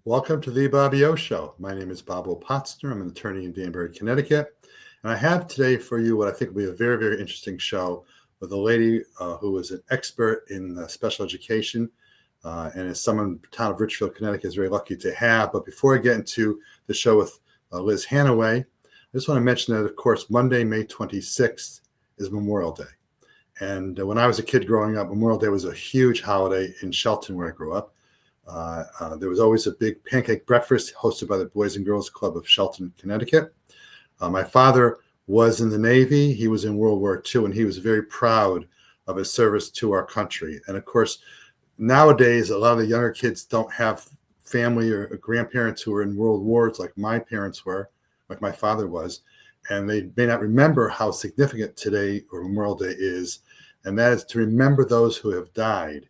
Welcome to the Bobby O Show. My name is Bob O'Potsner. I'm an attorney in Danbury, Connecticut. And I have today for you what I think will be a very, very interesting show with a lady who is an expert in special education and is someone the town of Richfield, Connecticut is very lucky to have. But before I get into the show with Liz Hannaway, I just want to mention that, of course, Monday, May 26th is Memorial Day. And when I was a kid growing up, Memorial Day was a huge holiday in Shelton, where I grew up. There was always a big pancake breakfast hosted by the Boys and Girls Club of Shelton, Connecticut. My father was in the Navy. He was in World War II, and he was very proud of his service to our country. And of course, nowadays, a lot of the younger kids don't have family or grandparents who were in world wars like my parents were, like my father was. And they may not remember how significant today or Memorial Day is. And that is to remember those who have died,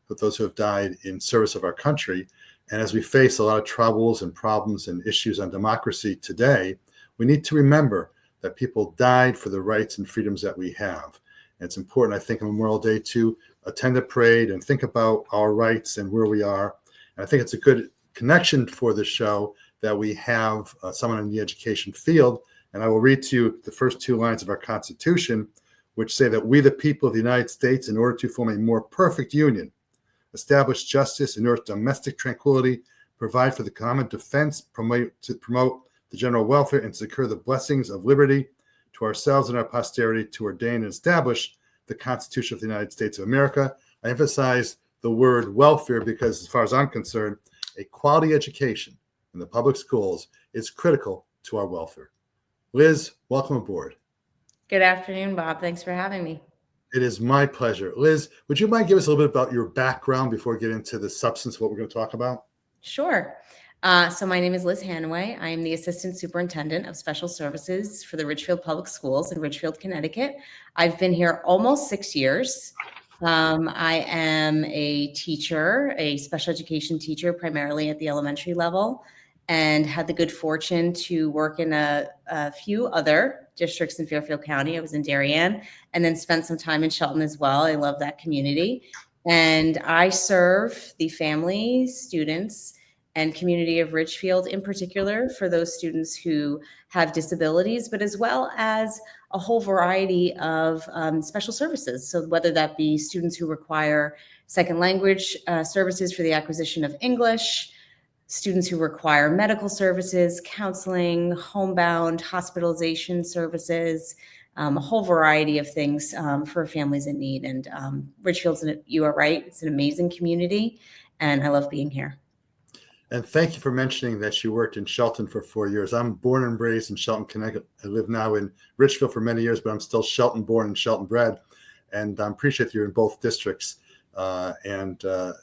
but those who have died in service of our country. And as we face a lot of troubles and problems and issues on democracy today, we need to remember that people died for the rights and freedoms that we have. And it's important, I think, on Memorial Day to attend a parade and think about our rights and where we are. And I think it's a good connection for the show that we have someone in the education field. And I will read to you the first two lines of our Constitution, which say that we, the people of the United States, in order to form a more perfect union, establish justice, endure domestic tranquility, provide for the common defense, promote the general welfare, and secure the blessings of liberty to ourselves and our posterity, to ordain and establish the Constitution of the United States of America. I emphasize the word welfare because, as far as I'm concerned, a quality education in the public schools is critical to our welfare. Liz, welcome aboard. Good afternoon, Bob. Thanks for having me. It is my pleasure. Liz, would you mind giving us a little bit about your background before we get into the substance of what we're going to talk about? Sure. So my name is Liz Hannaway. I am the Assistant Superintendent of Special Services for the Richfield Public Schools in Richfield, Connecticut. I've been here almost 6 years. I am a teacher, a special education teacher, primarily at the elementary level, and had the good fortune to work in a few other districts in Fairfield County. I was in Darien and then spent some time in Shelton as well. I love that community. And I serve the families, students, and community of Richfield in particular for those students who have disabilities, but as well as a whole variety of special services. So whether that be students who require second language services for the acquisition of English, students who require medical services, counseling, homebound, hospitalization services, a whole variety of things for families in need. And Richfield's, you are right, it's an amazing community, and I love being here. And thank you for mentioning that you worked in Shelton for 4 years. I'm born and raised in Shelton, Connecticut. I live now in Richfield for many years, but I'm still Shelton born and Shelton bred. And I appreciate you're in both districts. The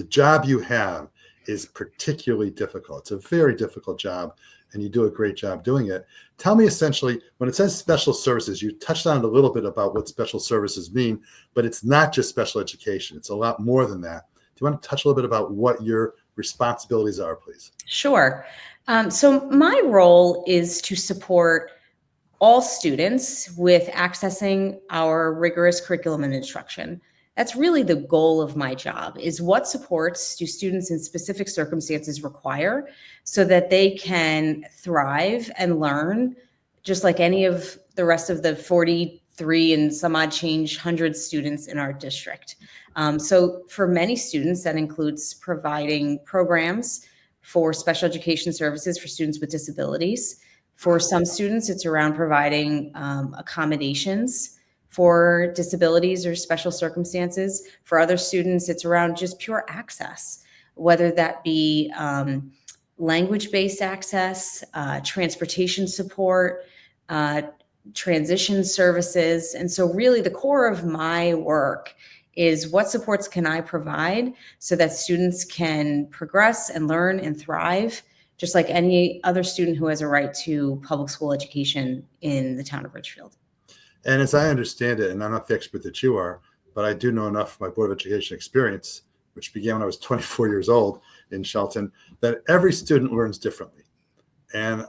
job you have is particularly difficult. It's a very difficult job, and you do a great job doing it. Tell me, essentially, when it says special services, you touched on it a little bit about what special services mean, but it's not just special education. It's a lot more than that. Do you want to touch a little bit about what your responsibilities are, please? Sure. So my role is to support all students with accessing our rigorous curriculum and instruction. That's really the goal of my job, is what supports do students in specific circumstances require so that they can thrive and learn just like any of the rest of the 43 and some odd change 100 students in our district. So for many students, that includes providing programs for special education services for students with disabilities. For some students, it's around providing accommodations for disabilities or special circumstances. For other students, it's around just pure access, whether that be language-based access, transportation support, transition services. And so really the core of my work is what supports can I provide so that students can progress and learn and thrive, just like any other student who has a right to public school education in the town of Richfield. And as I understand it, and I'm not the expert that you are, but I do know enough from my Board of Education experience, which began when I was 24 years old in Shelton, that every student learns differently. And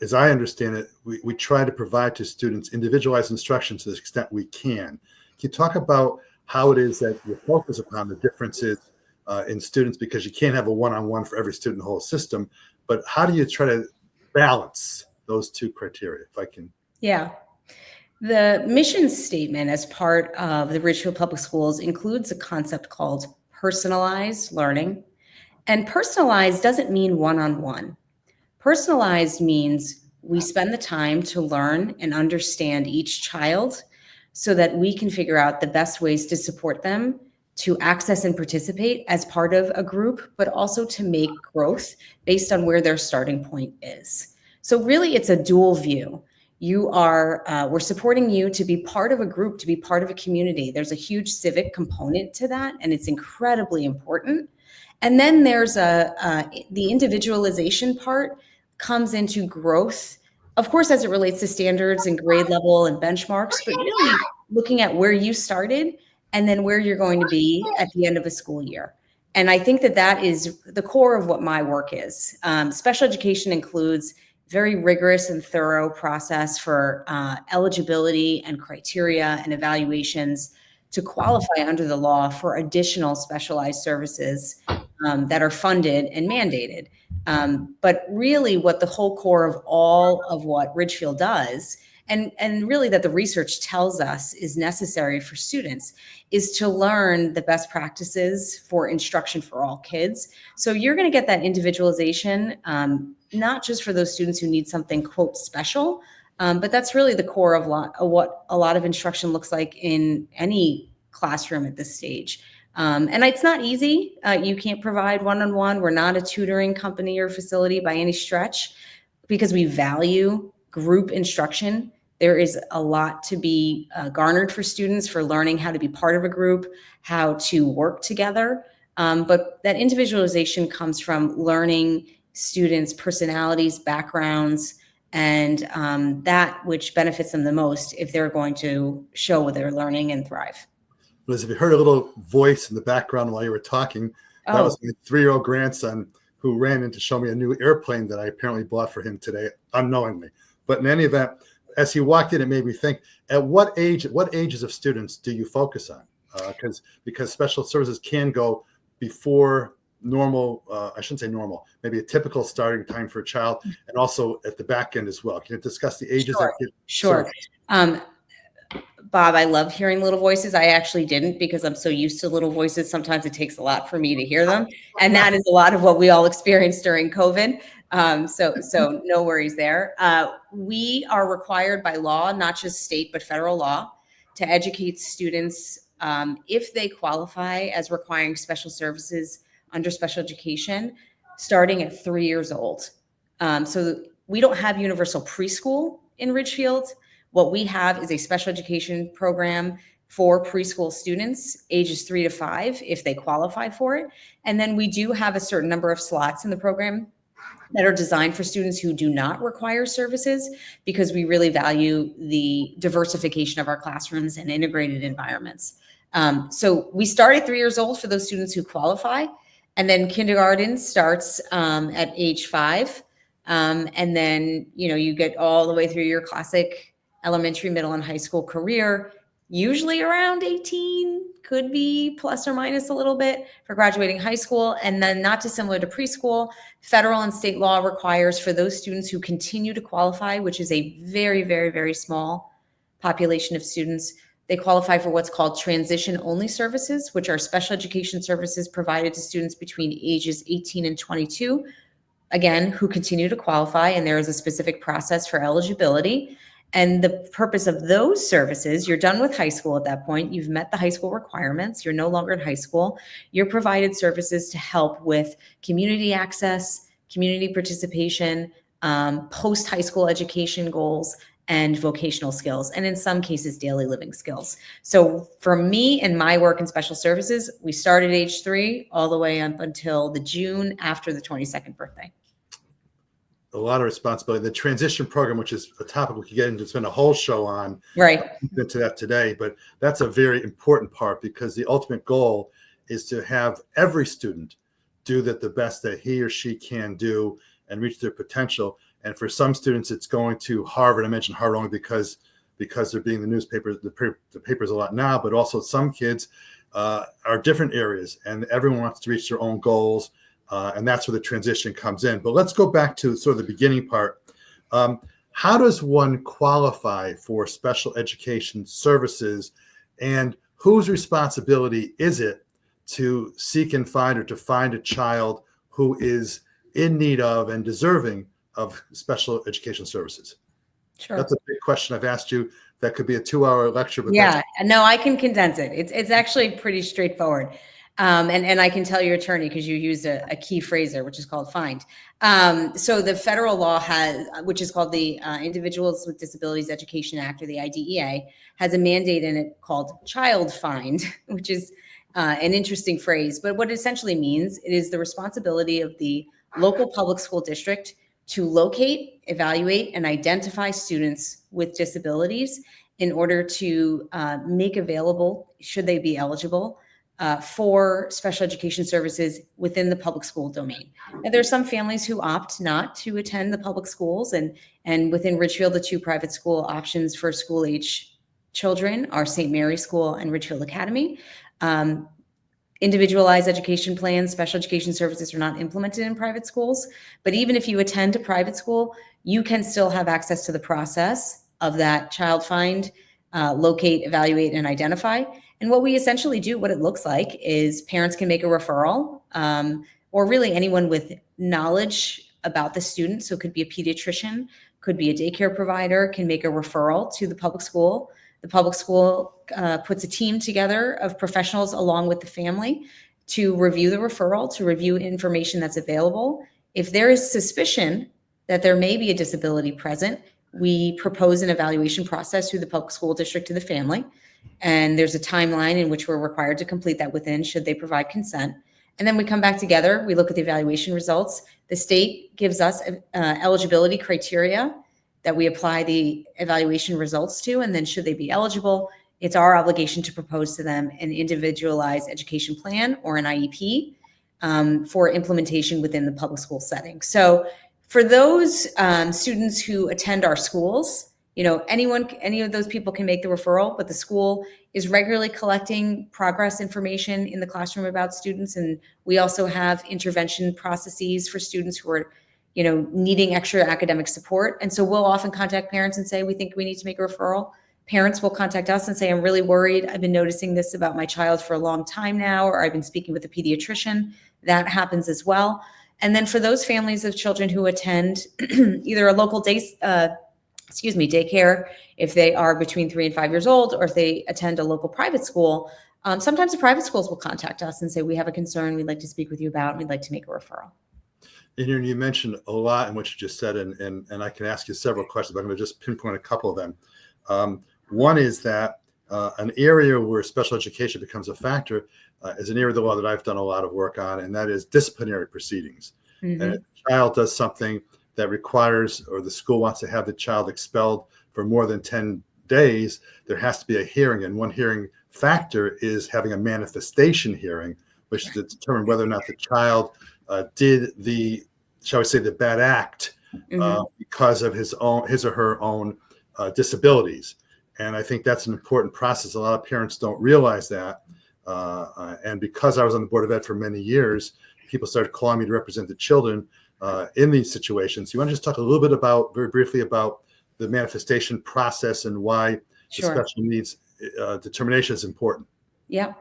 as I understand it, we try to provide to students individualized instruction to the extent we can. Can you talk about how it is that you focus upon the differences in students, because you can't have a one-on-one for every student in the whole system. But how do you try to balance those two criteria, if I can? Yeah. The mission statement as part of the Ridgefield Public Schools includes a concept called personalized learning. And personalized doesn't mean one-on-one. Personalized means we spend the time to learn and understand each child so that we can figure out the best ways to support them to access and participate as part of a group, but also to make growth based on where their starting point is. So really, it's a dual view. We're supporting you to be part of a group, to be part of a community. There's a huge civic component to that, and it's incredibly important. And then there's the individualization part comes into growth, of course, as it relates to standards and grade level and benchmarks, but really looking at where you started and then where you're going to be at the end of a school year. And I think that is the core of what my work is. Special education includes very rigorous and thorough process for eligibility and criteria and evaluations to qualify under the law for additional specialized services that are funded and mandated. But really what the whole core of all of what Ridgefield does, and really that the research tells us is necessary for students, is to learn the best practices for instruction for all kids. So you're going to get that individualization, not just for those students who need something, quote, special, but that's really the core of what a lot of instruction looks like in any classroom at this stage. And it's not easy. You can't provide one-on-one. We're not a tutoring company or facility by any stretch because we value group instruction. There is a lot to be garnered for students for learning how to be part of a group, how to work together. But that individualization comes from learning students' personalities, backgrounds, and that which benefits them the most if they're going to show what they're learning and thrive. Liz, if you heard a little voice in the background while you were talking, that was my 3-year-old grandson who ran in to show me a new airplane that I apparently bought for him today, unknowingly. But in any event, as he walked in, it made me think, at what ages of students do you focus on? Because special services can go before normal, I shouldn't say normal, maybe a typical starting time for a child, and also at the back end as well. Can you discuss the ages? Sure. Bob, I love hearing little voices. I actually didn't because I'm so used to little voices. Sometimes it takes a lot for me to hear them. And that is a lot of what we all experienced during COVID. So no worries there. We are required by law, not just state, but federal law, to educate students if they qualify as requiring special services under special education, starting at 3 years old. So we don't have universal preschool in Ridgefield. What we have is a special education program for preschool students ages 3 to 5 if they qualify for it. And then we do have a certain number of slots in the program that are designed for students who do not require services because we really value the diversification of our classrooms and integrated environments. So we start at 3 years old for those students who qualify. And then kindergarten starts at age 5. And then, you get all the way through your classic elementary, middle, and high school career, usually around 18, could be plus or minus a little bit for graduating high school. And then not dissimilar to preschool, federal and state law requires for those students who continue to qualify, which is a very, very, very small population of students, they qualify for what's called transition-only services, which are special education services provided to students between ages 18 and 22, again, who continue to qualify, and there is a specific process for eligibility. And the purpose of those services, you're done with high school at that point. You've met the high school requirements. You're no longer in high school. You're provided services to help with community access, community participation, post-high school education goals, and vocational skills, and in some cases, daily living skills. So for me and my work in special services, we start at age 3 all the way up until the June after the 22nd birthday. A lot of responsibility. The transition program, which is a topic we could get into, spend a whole show on, right? Into that today, but that's a very important part because the ultimate goal is to have every student do that the best that he or she can do and reach their potential. And for some students, it's going to Harvard. I mentioned Harvard only because they're being the newspaper, the papers a lot now, but also some kids are different areas, and everyone wants to reach their own goals, and that's where the transition comes in. But let's go back to sort of the beginning part. How does one qualify for special education services, and whose responsibility is it to seek and find, or to find a child who is in need of and deserving of special education services? Sure. That's a big question I've asked you. That could be a 2-hour lecture, but yeah, no, I can condense it. It's actually pretty straightforward. And I can tell your attorney, because you used a key phrase there, which is called find. So the federal law has, which is called the Individuals with Disabilities Education Act, or the IDEA, has a mandate in it called child find, which is an interesting phrase. But what it essentially means, it is the responsibility of the local public school district to locate, evaluate, and identify students with disabilities in order to make available, should they be eligible, for special education services within the public school domain. Now, there are some families who opt not to attend the public schools, and within Ridgefield, the 2 private school options for school-age children are St. Mary's School and Ridgefield Academy. Individualized education plans, special education services are not implemented in private schools, but even if you attend a private school, you can still have access to the process of that child find, locate, evaluate, and identify. And what we essentially do, what it looks like, is parents can make a referral, or really anyone with knowledge about the student. So it could be a pediatrician, could be a daycare provider, can make a referral to the public school. The public school puts a team together of professionals along with the family to review the referral, to review information that's available. If there is suspicion that there may be a disability present, we propose an evaluation process through the public school district to the family. And there's a timeline in which we're required to complete that within, should they provide consent. And then we come back together, we look at the evaluation results. The state gives us eligibility criteria that we apply the evaluation results to, and then should they be eligible, it's our obligation to propose to them an individualized education plan, or an IEP, for implementation within the public school setting. So for those students who attend our schools, any of those people can make the referral, but the school is regularly collecting progress information in the classroom about students. And we also have intervention processes for students who are needing extra academic support. And so we'll often contact parents and say, we think we need to make a referral. Parents will contact us and say, I'm really worried. I've been noticing this about my child for a long time now, or I've been speaking with a pediatrician. That happens as well. And then for those families of children who attend either a local daycare, if they are between 3 and 5 years old, or if they attend a local private school, sometimes the private schools will contact us and say, we have a concern we'd like to speak with you about, and we'd like to make a referral. And you mentioned a lot in what you just said, and I can ask you several questions, but I'm going to just pinpoint a couple of them. One is that an area where special education becomes a factor is an area of the law that I've done a lot of work on, and that is disciplinary proceedings. Mm-hmm. And if a child does something that requires, or the school wants to have the child expelled for more than 10 days, there has to be a hearing. And one hearing factor is having a manifestation hearing, which is to determine whether or not the child did the, shall we say, the bad act because of his or her own disabilities. And I think that's an important process. A lot of parents don't realize that. And because I was on the Board of Ed for many years, people started calling me to represent the children in these situations. You want to just talk a little bit about, very briefly, about the manifestation process and why the special needs determination is important? Yeah.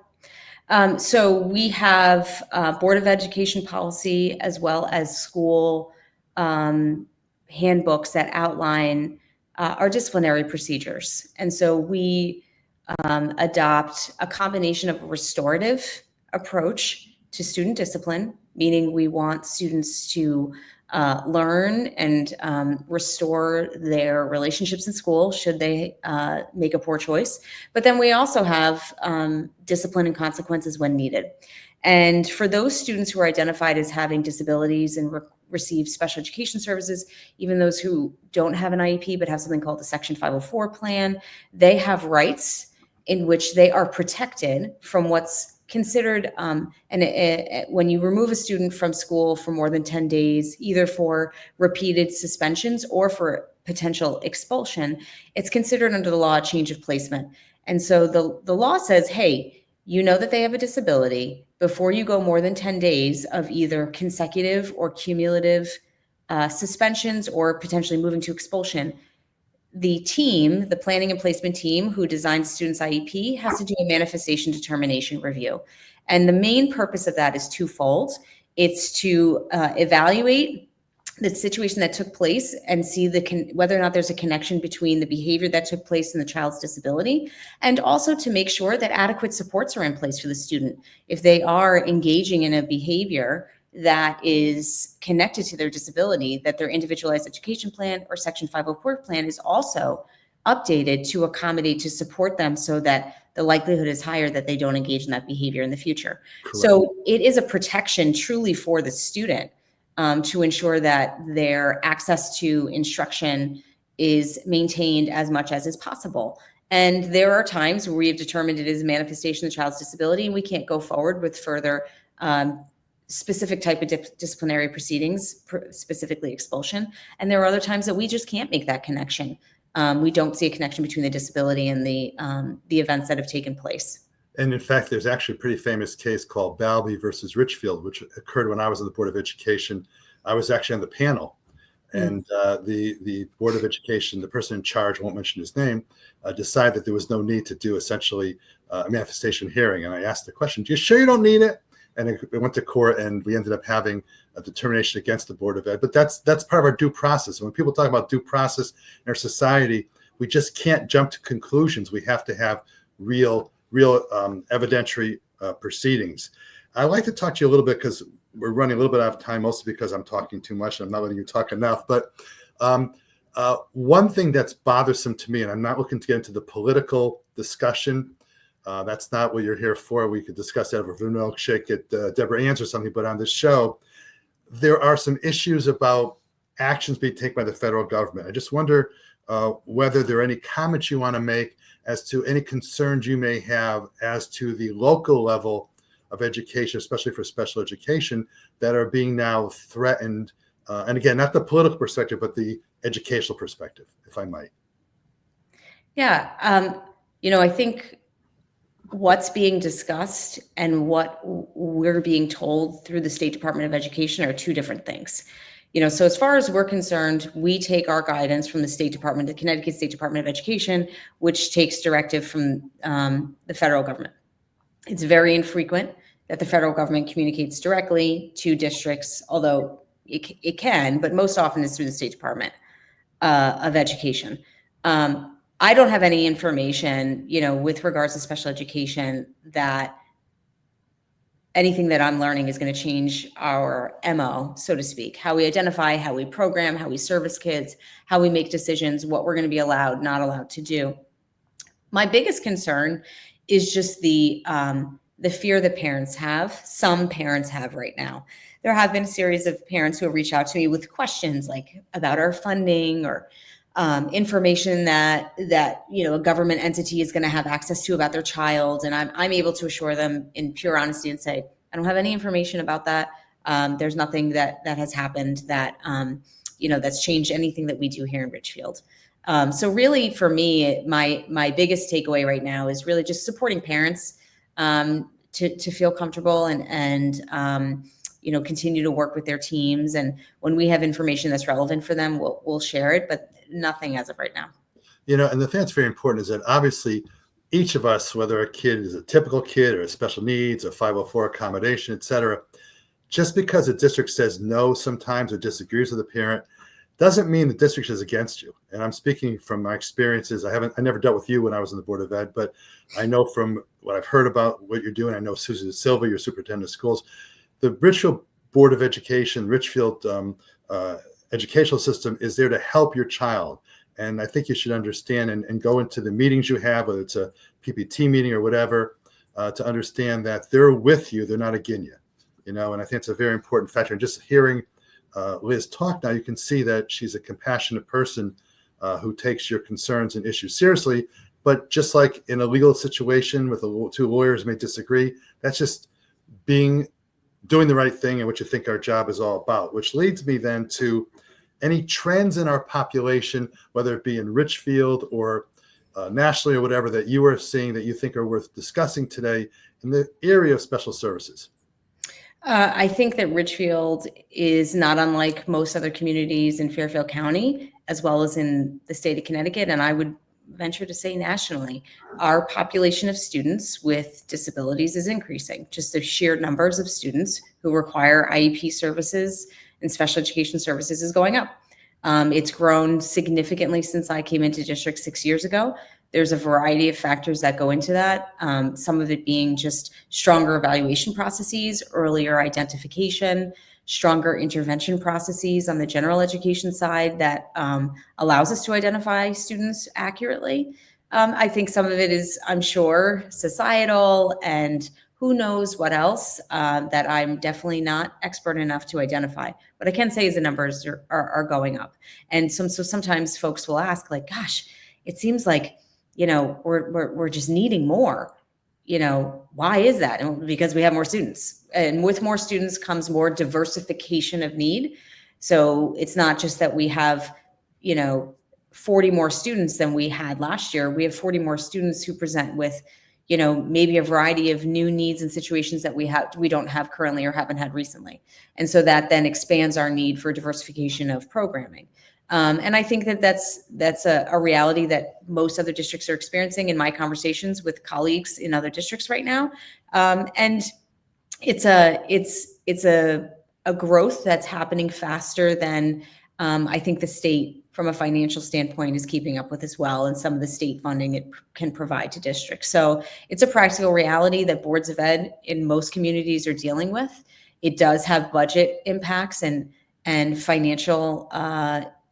So we have Board of Education policy, as well as school handbooks that outline our disciplinary procedures. And so we adopt a combination of a restorative approach to student discipline, meaning we want students to learn and restore their relationships in school should they make a poor choice. But then we also have discipline and consequences when needed. And for those students who are identified as having disabilities and receive special education services, even those who don't have an IEP but have something called the Section 504 plan, they have rights in which they are protected from what's considered, when you remove a student from school for more than 10 days, either for repeated suspensions or for potential expulsion, it's considered under the law a change of placement. And so the law says, hey, you know that they have a disability before you go more than 10 days of either consecutive or cumulative suspensions or potentially moving to expulsion. The team, the planning and placement team who designs students' IEP, has to do a manifestation determination review. And the main purpose of that is twofold. It's to evaluate the situation that took place and see whether or not there's a connection between the behavior that took place and the child's disability, and also to make sure that adequate supports are in place for the student. If they are engaging in a behavior that is connected to their disability, that their individualized education plan or Section 504 plan is also updated to accommodate, to support them, so that the likelihood is higher that they don't engage in that behavior in the future. Correct. So it is a protection truly for the student, to ensure that their access to instruction is maintained as much as is possible. And there are times where we have determined it is a manifestation of the child's disability, and we can't go forward with further specific type of disciplinary proceedings, specifically expulsion. And there are other times that we just can't make that connection. We don't see a connection between the disability and the events that have taken place. And in fact, there's actually a pretty famous case called Balby versus Richfield, which occurred when I was on the Board of Education. I was actually on the panel, and the Board of Education, the person in charge, won't mention his name, decided that there was no need to do essentially a manifestation hearing. And I asked the question, "Do you sure you don't need it?" And it went to court, and we ended up having a determination against the Board of Ed. But that's part of our due process. And when people talk about due process in our society, we just can't jump to conclusions. We have to have real evidentiary proceedings. I'd like to talk to you a little bit, because we're running a little bit out of time, mostly because I'm talking too much and I'm not letting you talk enough. But one thing that's bothersome to me, and I'm not looking to get into the political discussion, that's not what you're here for. We could discuss that over a milkshake at Deborah Ann's or something. But on this show, there are some issues about actions being taken by the federal government. I just wonder whether there are any comments you want to make as to any concerns you may have as to the local level of education, especially for special education, that are being now threatened. And again, not the political perspective, but the educational perspective, if I might. Yeah. I think what's being discussed and what we're being told through the State Department of Education are two different things. So as far as we're concerned, we take our guidance from the State Department, the Connecticut State Department of Education, which takes directive from the federal government. It's very infrequent that the federal government communicates directly to districts, although it can, but most often it's through the State Department of Education. I don't have any information, with regards to special education, that anything that I'm learning is going to change our MO, so to speak, how we identify, how we program, how we service kids, how we make decisions, what we're going to be allowed, not allowed to do. My biggest concern is just the fear that parents have, some parents have right now. There have been a series of parents who have reached out to me with questions like about our funding or information that a government entity is going to have access to about their child, and I'm able to assure them in pure honesty and say, I don't have any information about that. There's nothing that has happened that that's changed anything that we do here in Richfield. So really, for me, my biggest takeaway right now is really just supporting parents to feel comfortable and continue to work with their teams. And when we have information that's relevant for them, we'll share it, but nothing as of right now. And the thing that's very important is that obviously each of us, whether a kid is a typical kid or a special needs, a 504 accommodation, et cetera, just because a district says no sometimes or disagrees with a parent doesn't mean the district is against you. And I'm speaking from my experiences. I never dealt with you when I was on the Board of Ed, but I know from what I've heard about what you're doing. I know Susan Silva, your superintendent of schools. The Richfield Board of Education, Richfield educational system is there to help your child. And I think you should understand and go into the meetings you have, whether it's a PPT meeting or whatever, to understand that they're with you, they're not against you. And I think it's a very important factor. And just hearing Liz talk now, you can see that she's a compassionate person who takes your concerns and issues seriously. But just like in a legal situation with two lawyers may disagree, that's just doing the right thing and what you think our job is all about, which leads me then to any trends in our population, whether it be in Richfield or nationally or whatever that you are seeing that you think are worth discussing today in the area of special services? I think that Richfield is not unlike most other communities in Fairfield County, as well as in the state of Connecticut, and I would venture to say nationally. Our population of students with disabilities is increasing. Just the sheer numbers of students who require IEP services and special education services is going up. It's grown significantly since I came into district 6 years ago. There's a variety of factors that go into that. Some of it being just stronger evaluation processes, earlier identification, stronger intervention processes on the general education side that allows us to identify students accurately. I think some of it is, I'm sure, societal and who knows what else that I'm definitely not expert enough to identify. What I can say is the numbers are going up. And so sometimes folks will ask, like, gosh, it seems like, we're just needing more. Why is that? And because we have more students. And with more students comes more diversification of need. So it's not just that we have, 40 more students than we had last year. We have 40 more students who present with, maybe a variety of new needs and situations that we don't have currently or haven't had recently. And so that then expands our need for diversification of programming. And I think that that's a reality that most other districts are experiencing in my conversations with colleagues in other districts right now. And it's a growth that's happening faster than I think the state, from a financial standpoint, is keeping up with as well, and some of the state funding it can provide to districts. So it's a practical reality that boards of ed in most communities are dealing with. It does have budget impacts and financial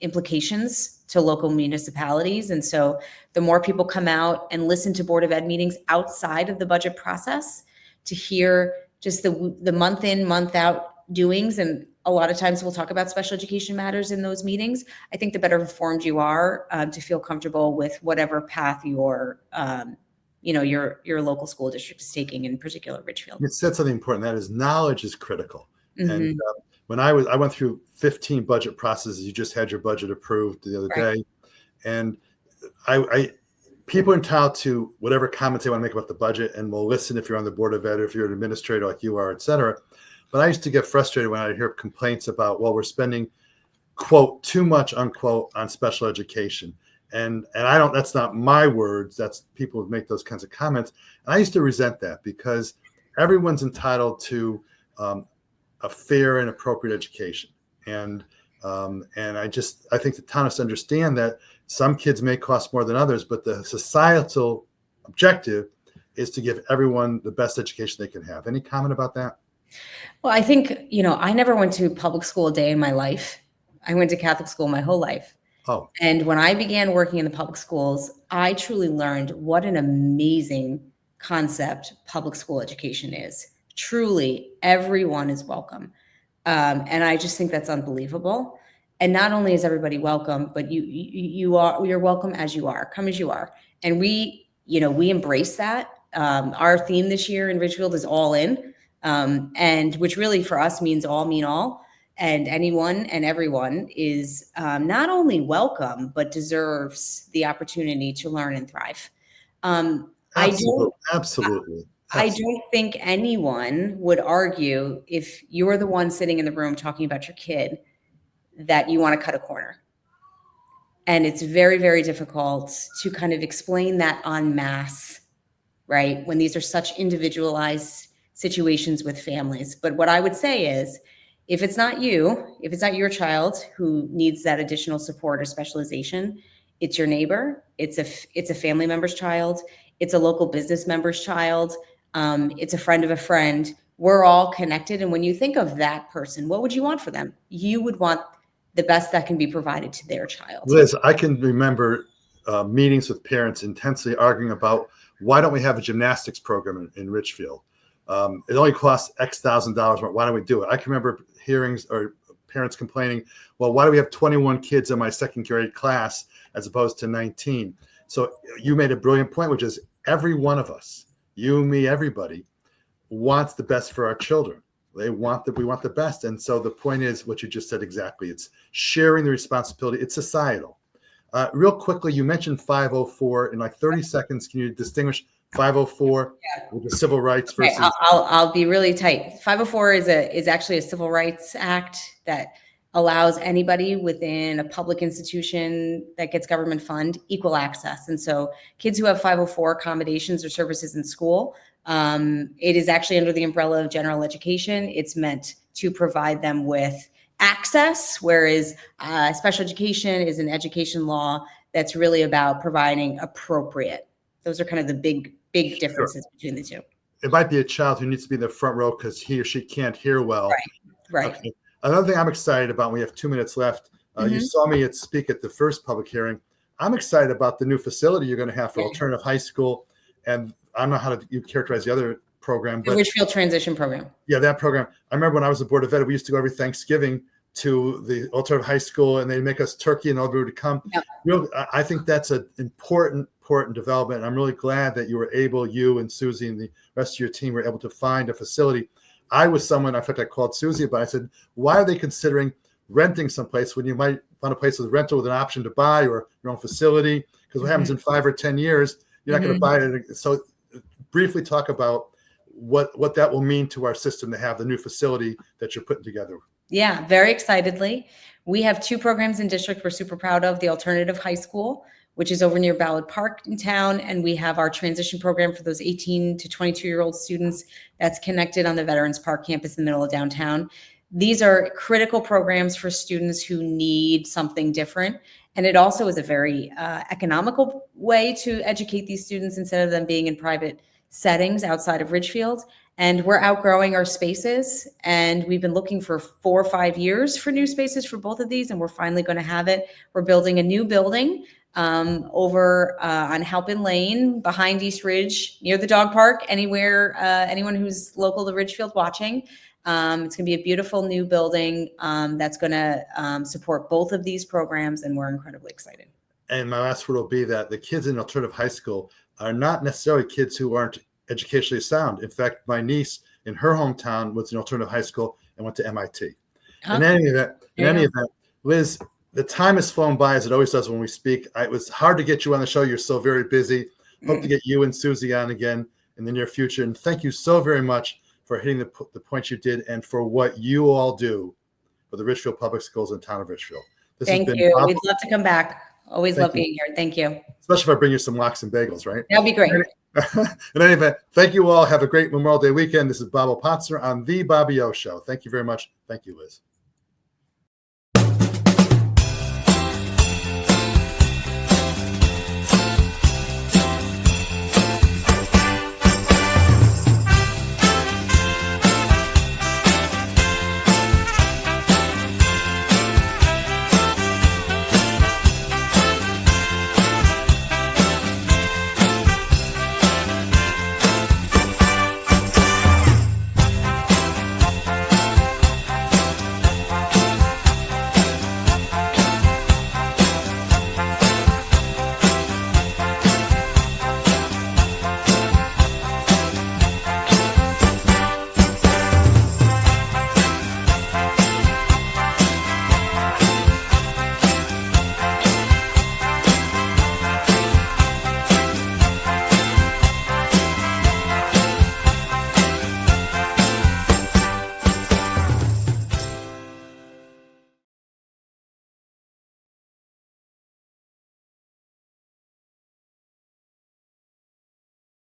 implications to local municipalities. And so the more people come out and listen to Board of Ed meetings outside of the budget process to hear just the month in, month out doings, and a lot of times we'll talk about special education matters in those meetings, I think the better informed you are to feel comfortable with whatever path your local school district is taking, in particular Richfield. You said something important. That is, knowledge is critical. Mm-hmm. And when I went through 15 budget processes. You just had your budget approved the other day, and people are entitled to whatever comments they want to make about the budget, and will listen if you're on the Board of Ed, or if you're an administrator like you are, et cetera. But I used to get frustrated when I hear complaints about, well, we're spending, quote, too much, unquote, on special education. And I don't, that's not my words. That's people who make those kinds of comments. And I used to resent that, because everyone's entitled to a fair and appropriate education. And I think the town has to understand that some kids may cost more than others, but the societal objective is to give everyone the best education they can have. Any comment about that? Well, I think, I never went to public school a day in my life. I went to Catholic school my whole life. Oh. And when I began working in the public schools, I truly learned what an amazing concept public school education is. Truly, everyone is welcome. And I just think that's unbelievable. And not only is everybody welcome, but you're welcome as you are, come as you are. And we embrace that. Our theme this year in Richfield is all in, and which really for us means all mean all. And anyone and everyone is not only welcome, but deserves the opportunity to learn and thrive. Absolutely. I don't think anyone would argue, if you're the one sitting in the room talking about your kid, that you want to cut a corner. And it's very, very difficult to kind of explain that en masse, right? When these are such individualized situations with families. But what I would say is, if it's not your child who needs that additional support or specialization, it's your neighbor, it's a family member's child, it's a local business member's child, it's a friend of a friend. We're all connected. And when you think of that person, what would you want for them? You would want the best that can be provided to their child. Liz, I can remember meetings with parents intensely arguing about, why don't we have a gymnastics program in Richfield? It only costs X thousand dollars. Why don't we do it? I can remember hearings or parents complaining, well, why do we have 21 kids in my second grade class as opposed to 19? So you made a brilliant point, which is every one of us, you, me, everybody, wants the best for our children. We want the best. And so the point is what you just said exactly. It's sharing the responsibility. It's societal. Real quickly, you mentioned 504 in like 30 seconds. Can you distinguish 504 with the civil rights Okay, versus? I'll be really tight. 504 is actually a civil rights act that allows anybody within a public institution that gets government fund equal access. And so kids who have 504 accommodations or services in school, it is actually under the umbrella of general education. It's meant to provide them with access, whereas special education is an education law that's really about providing appropriate. Those are kind of the big differences between the two. It might be a child who needs to be in the front row because he or she can't hear well. Right. Okay. Another thing I'm excited about, we have 2 minutes left. You saw me speak at the first public hearing. I'm excited about the new facility you're going to have for alternative high school. And I don't know how you characterize the other program, but the Ridgefield Transition Program. Yeah, that program. I remember when I was a Board of Ed, we used to go every Thanksgiving to the alternative high school, and they'd make us turkey and everybody would come. I think that's an important development. I'm really glad that you and Susie and the rest of your team were able to find a facility. I was someone, in fact, I called Susie, but I said, why are they considering renting someplace when you might find a place with rental with an option to buy or your own facility? Because what happens in 5 or 10 years, you're not going to buy it. So briefly talk about what that will mean to our system to have the new facility that you're putting together. Yeah, very excitedly. We have 2 programs in district we're super proud of. The alternative high school, which is over near Ballard Park in town. And we have our transition program for those 18 to 22-year-old students that's connected on the Veterans Park campus in the middle of downtown. These are critical programs for students who need something different. And it also is a very economical way to educate these students instead of them being in private settings outside of Ridgefield. And we're outgrowing our spaces. And we've been looking for 4 or 5 years for new spaces for both of these. And we're finally going to have it. We're building a new building over on Halpin Lane behind East Ridge near the dog park. Anyone who's local to Ridgefield watching. It's going to be a beautiful new building that's going to support both of these programs. And we're incredibly excited. And my last word will be that the kids in alternative high school are not necessarily kids who aren't educationally sound. In fact, my niece in her hometown was in alternative high school and went to MIT. In any event, Liz, the time has flown by as it always does when we speak. It was hard to get you on the show. You're so very busy. Hope to get you and Susie on again in the near future. And thank you so very much for hitting the points you did and for what you all do for the Ridgefield Public Schools in the town of Ridgefield. Thank you. We'd love to come back. Always love being here. Thank you. Especially if I bring you some lox and bagels, right? That'd be great. In any event, thank you all. Have a great Memorial Day weekend. This is Bob Potzner on The Bobby O Show. Thank you very much. Thank you, Liz.